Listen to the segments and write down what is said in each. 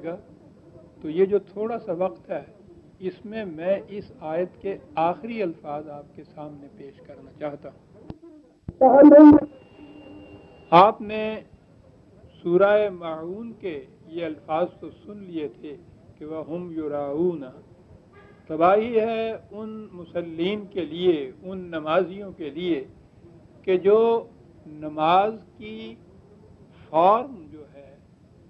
گا تو یہ جو تھوڑا سا وقت ہے اس میں اس آیت کے آخری الفاظ آپ کے سامنے پیش کرنا چاہتا ہوں۔ آپ نے سورہ معون کے یہ الفاظ تو سن لیے تھے کہ وَهُمْ يُرَاؤُونَ، تباہی ہے ان مصلین کے لیے، ان نمازیوں کے لیے کہ جو نماز کی فارم جو ہے،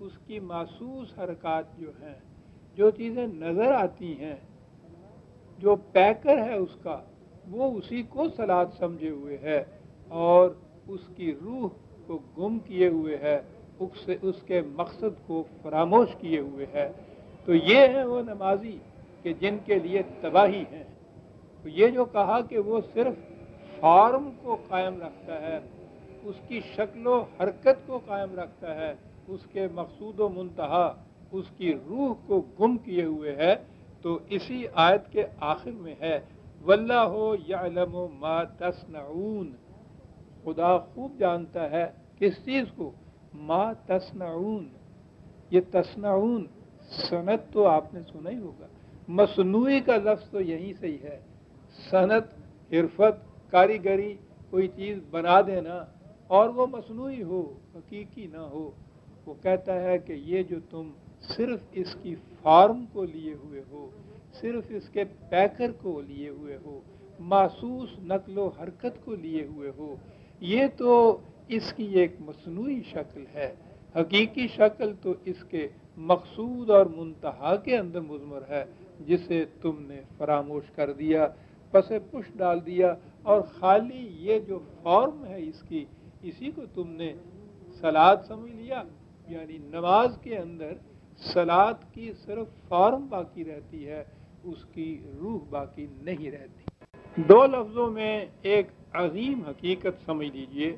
اس کی محسوس حرکات جو ہیں، جو چیزیں نظر آتی ہیں، جو پیکر ہے اس کا، وہ اسی کو صلاۃ سمجھے ہوئے ہے اور اس کی روح کو گم کیے ہوئے ہے، اس کے مقصد کو فراموش کیے ہوئے ہے۔ تو یہ ہے وہ نمازی کہ جن کے لیے تباہی ہے۔ تو یہ جو کہا کہ وہ صرف فارم کو قائم رکھتا ہے، اس کی شکل و حرکت کو قائم رکھتا ہے، اس کے مقصود و منتہا، اس کی روح کو گم کیے ہوئے ہے، تو اسی آیت کے آخر میں ہے وَاللَّهُ يَعْلَمُ مَا تَصْنَعُونَ، خدا خوب جانتا ہے کس چیز کو؟ ما تصنعون۔ یہ تصنعون صنعت تو آپ نے سنا ہی ہوگا، مصنوعی کا لفظ تو یہیں سے ہی ہے، صنعت، حرفت، کاریگری، کوئی چیز بنا دینا اور وہ مصنوعی ہو، حقیقی نہ ہو۔ وہ کہتا ہے کہ یہ جو تم صرف اس کی فارم کو لیے ہوئے ہو، صرف اس کے پیکر کو لیے ہوئے ہو، محسوس نقل و حرکت کو لیے ہوئے ہو، یہ تو اس کی ایک مصنوعی شکل ہے، حقیقی شکل تو اس کے مقصود اور منتہا کے اندر مضمر ہے، جسے تم نے فراموش کر دیا، پس پش ڈال دیا، اور خالی یہ جو فارم ہے اس کی، اسی کو تم نے صلاۃ سمجھ لیا۔ یعنی نماز کے اندر صلاۃ کی صرف فارم باقی رہتی ہے، اس کی روح باقی نہیں رہتی۔ دو لفظوں میں ایک عظیم حقیقت سمجھ لیجئے،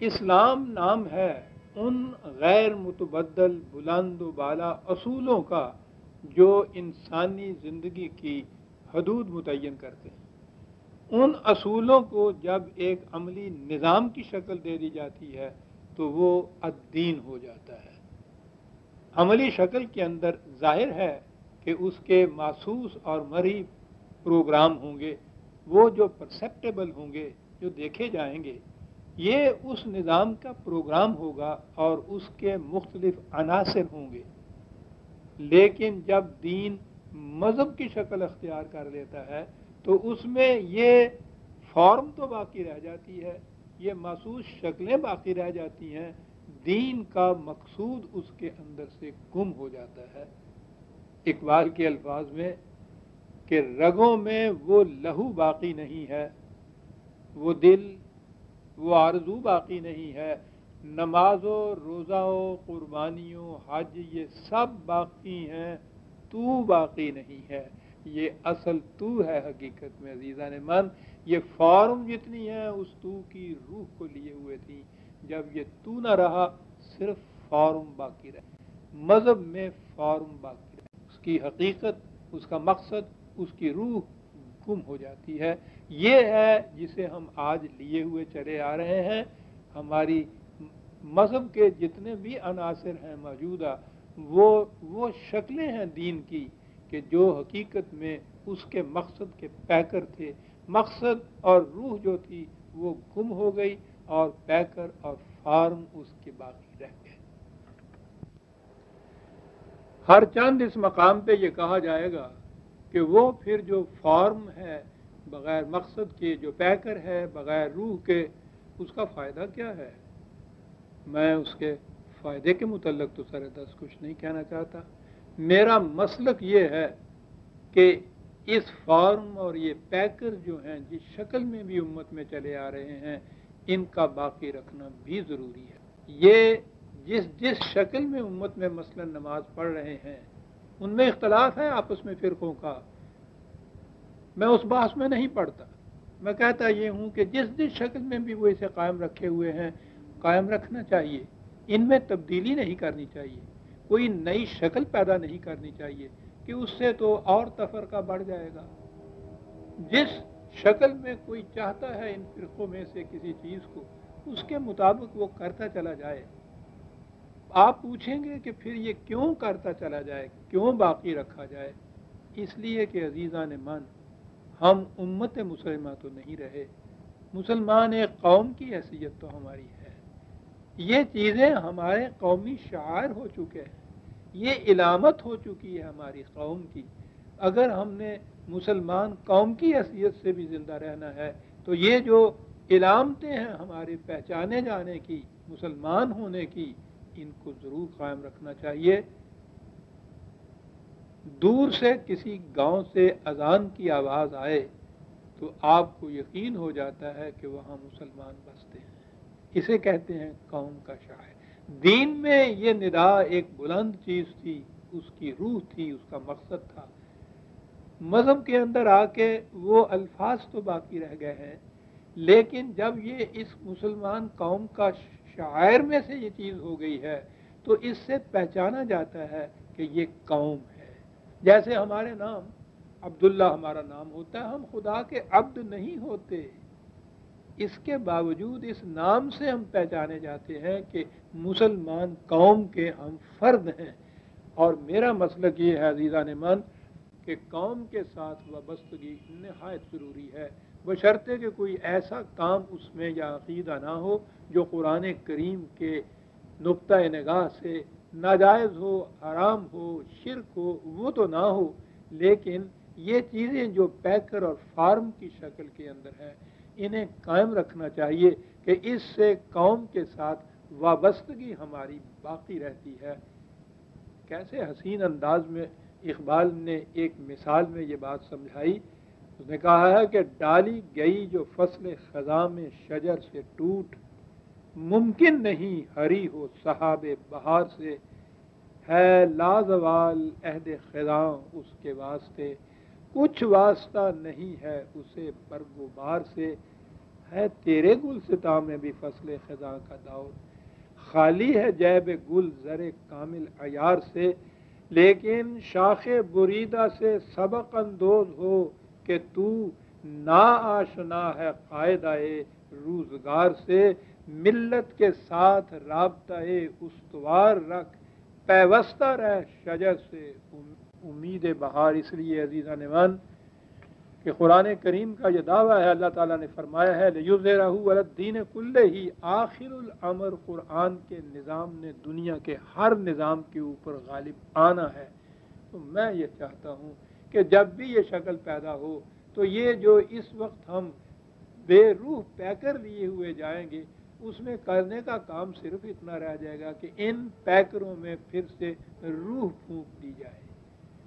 اسلام نام ہے ان غیر متبدل بلند و بالا اصولوں کا جو انسانی زندگی کی حدود متعین کرتے ہیں۔ ان اصولوں کو جب ایک عملی نظام کی شکل دے دی جاتی ہے تو وہ الدین ہو جاتا ہے۔ عملی شکل کے اندر ظاہر ہے کہ اس کے محسوس اور مرئی پروگرام ہوں گے، وہ جو پرسیپٹیبل ہوں گے، جو دیکھے جائیں گے، یہ اس نظام کا پروگرام ہوگا اور اس کے مختلف عناصر ہوں گے۔ لیکن جب دین مذہب کی شکل اختیار کر لیتا ہے تو اس میں یہ فارم تو باقی رہ جاتی ہے، یہ محسوس شکلیں باقی رہ جاتی ہیں، دین کا مقصود اس کے اندر سے گم ہو جاتا ہے۔ اقبال کے الفاظ میں کہ رگوں میں وہ لہو باقی نہیں ہے، وہ دل، وہ آرزو باقی نہیں ہے، نماز و روزہ و قربانیوں حج یہ سب باقی ہیں، تو باقی نہیں ہے۔ یہ اصل تو ہے حقیقت میں عزیزان من، یہ فارم جتنی ہے اس تو کی روح کو لیے ہوئے تھی، جب یہ تو نہ رہا صرف فارم باقی رہے۔ مذہب میں فارم باقی رہے، اس کی حقیقت، اس کا مقصد، اس کی روح گم ہو جاتی ہے۔ یہ ہے جسے ہم آج لیے ہوئے چلے آ رہے ہیں۔ ہماری مذہب کے جتنے بھی عناصر ہیں موجودہ، وہ شکلیں ہیں دین کی کہ جو حقیقت میں اس کے مقصد کے پیکر تھے۔ مقصد اور روح جو تھی وہ گم ہو گئی اور پیکر اور فارم اس کے باقی رہ گئے۔ ہر چند اس مقام پہ یہ کہا جائے گا کہ وہ پھر جو فارم ہے بغیر مقصد کے، جو پیکر ہے بغیر روح کے، اس کا فائدہ کیا ہے؟ میں اس کے فائدے کے متعلق تو سر دست کچھ نہیں کہنا چاہتا۔ میرا مسلک یہ ہے کہ اس فارم اور یہ پیکر جو ہیں جس شکل میں بھی امت میں چلے آ رہے ہیں، ان کا باقی رکھنا بھی ضروری ہے۔ یہ جس شکل میں امت میں مثلا نماز پڑھ رہے ہیں، ان میں اختلاف ہے آپس میں فرقوں کا، میں اس بحث میں نہیں پڑھتا۔ میں کہتا یہ ہوں کہ جس شکل میں بھی وہ اسے قائم رکھے ہوئے ہیں، قائم رکھنا چاہیے، ان میں تبدیلی نہیں کرنی چاہیے، کوئی نئی شکل پیدا نہیں کرنی چاہیے کہ اس سے تو اور تفرقہ بڑھ جائے گا۔ جس شکل میں کوئی چاہتا ہے ان فرقوں میں سے کسی چیز کو، اس کے مطابق وہ کرتا چلا جائے۔ آپ پوچھیں گے کہ پھر یہ کیوں کرتا چلا جائے، کیوں باقی رکھا جائے؟ اس لیے کہ عزیزان من، ہم امت مسلمہ تو نہیں رہے، مسلمان ایک قوم کی حیثیت تو ہماری ہے، یہ چیزیں ہمارے قومی شعائر ہو چکے ہیں، یہ علامت ہو چکی ہے ہماری قوم کی۔ اگر ہم نے مسلمان قوم کی حیثیت سے بھی زندہ رہنا ہے تو یہ جو علامتیں ہیں ہمارے پہچانے جانے کی، مسلمان ہونے کی، ان کو ضرور قائم رکھنا چاہیے۔ دور سے کسی گاؤں سے اذان کی آواز آئے تو آپ کو یقین ہو جاتا ہے کہ وہاں مسلمان بستے ہیں، اسے کہتے ہیں قوم کا شاعر۔ دین میں یہ ندا ایک بلند چیز تھی، اس کی روح تھی، اس کا مقصد تھا۔ مذہب کے اندر آ کے وہ الفاظ تو باقی رہ گئے ہیں، لیکن جب یہ اس مسلمان قوم کا شاعر میں سے یہ چیز ہو گئی ہے تو اس سے پہچانا جاتا ہے کہ یہ قوم ہے۔ جیسے ہمارے نام عبداللہ ہمارا نام ہوتا ہے، ہم خدا کے عبد نہیں ہوتے، اس کے باوجود اس نام سے ہم پہچانے جاتے ہیں کہ مسلمان قوم کے ہم فرد ہیں۔ اور میرا مسلک یہ ہے عزیزان من کہ قوم کے ساتھ وابستگی نہایت ضروری ہے، بشرطے کہ کوئی ایسا کام اس میں یا عقیدہ نہ ہو جو قرآن کریم کے نقطۂ نگاہ سے ناجائز ہو، حرام ہو، شرک ہو، وہ تو نہ ہو، لیکن یہ چیزیں جو پیکر اور فارم کی شکل کے اندر ہیں انہیں قائم رکھنا چاہیے کہ اس سے قوم کے ساتھ وابستگی ہماری باقی رہتی ہے۔ کیسے حسین انداز میں اقبال نے ایک مثال میں یہ بات سمجھائی، اس نے کہا ہے کہ ڈالی گئی جو فصل خزاں میں شجر سے ٹوٹ، ممکن نہیں ہری ہو صحاب بہار سے، ہے لازوال عہد خزاں اس کے واسطے، کچھ واسطہ نہیں ہے اسے برگ و بار سے، ہے تیرے گلستاں میں بھی فصل خزاں کا دور، خالی ہے جیب گل زر کامل عیار سے، لیکن شاخ بریدہ سے سبق اندوز ہو کہ تو نا آشنا ہے قاعدہ روزگار سے، ملت کے ساتھ رابطہ استوار رکھ، پیوستہ رہ شجر سے امید بہار۔ اس لیے عزیزان من کہ قرآن کریم کا یہ دعویٰ ہے، اللہ تعالیٰ نے فرمایا ہے لِيُظْهِرَهُ عَلَى الدِّينِ كُلِّهِ، آخر الامر قرآن کے نظام نے دنیا کے ہر نظام کے اوپر غالب آنا ہے۔ تو میں یہ چاہتا ہوں کہ جب بھی یہ شکل پیدا ہو تو یہ جو اس وقت ہم بے روح پیکر لیے ہوئے جائیں گے، اس میں کرنے کا کام صرف اتنا رہ جائے گا کہ ان پیکروں میں پھر سے روح پھونک دی جائے،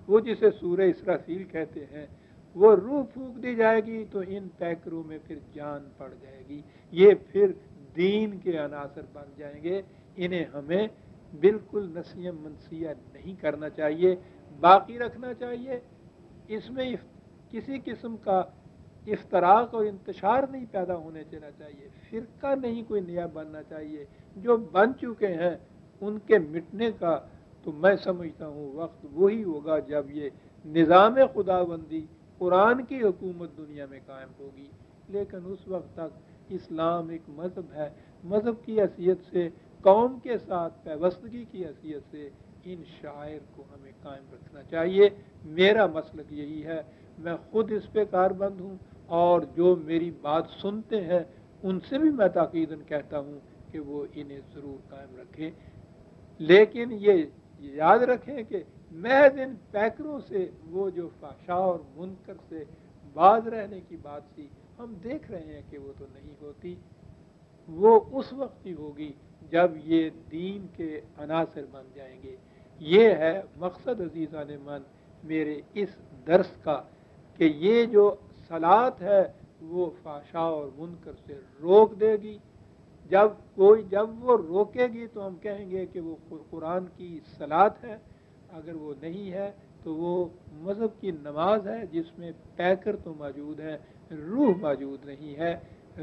وہ جسے سورہ اسرافیل کہتے ہیں، وہ روح پھونک دی جائے گی تو ان پیکروں میں پھر جان پڑ جائے گی، یہ پھر دین کے عناصر بن جائیں گے۔ انہیں ہمیں بالکل نسیہ منسیہ نہیں کرنا چاہیے، باقی رکھنا چاہیے۔ اس میں کسی قسم کا افتراق اور انتشار نہیں پیدا ہونے دینا چاہیے، فرقہ نہیں کوئی نیا بننا چاہیے، جو بن چکے ہیں ان کے مٹنے کا تو میں سمجھتا ہوں وقت وہی ہوگا جب یہ نظام خداوندی قرآن کی حکومت دنیا میں قائم ہوگی، لیکن اس وقت تک اسلام ایک مذہب ہے، مذہب کی حیثیت سے، قوم کے ساتھ پیوستگی کی حیثیت سے ان شعائر کو ہمیں قائم رکھنا چاہیے۔ میرا مسلک یہی ہے، میں خود اس پہ کاربند ہوں اور جو میری بات سنتے ہیں ان سے بھی میں تاکیداً کہتا ہوں کہ وہ انہیں ضرور قائم رکھیں، لیکن یہ یاد رکھیں کہ محض ان پیکروں سے وہ جو فحشاء اور منکر سے باز رہنے کی بات تھی، ہم دیکھ رہے ہیں کہ وہ تو نہیں ہوتی، وہ اس وقت ہی ہوگی جب یہ دین کے عناصر بن جائیں گے۔ یہ ہے مقصد عزیزان من میرے اس درس کا کہ یہ جو صلات ہے وہ فحشاء اور منکر سے روک دے گی۔ جب وہ روکے گی تو ہم کہیں گے کہ وہ قرآن کی صلات ہے، اگر وہ نہیں ہے تو وہ مذہب کی نماز ہے جس میں پیکر تو موجود ہے، روح موجود نہیں ہے۔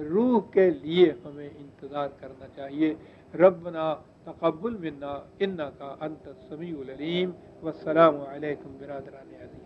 روح کے لیے ہمیں انتظار کرنا چاہیے۔ ربنا تقبل منا انک انت السمیع العلیم، والسلام علیکم برادران عزیز۔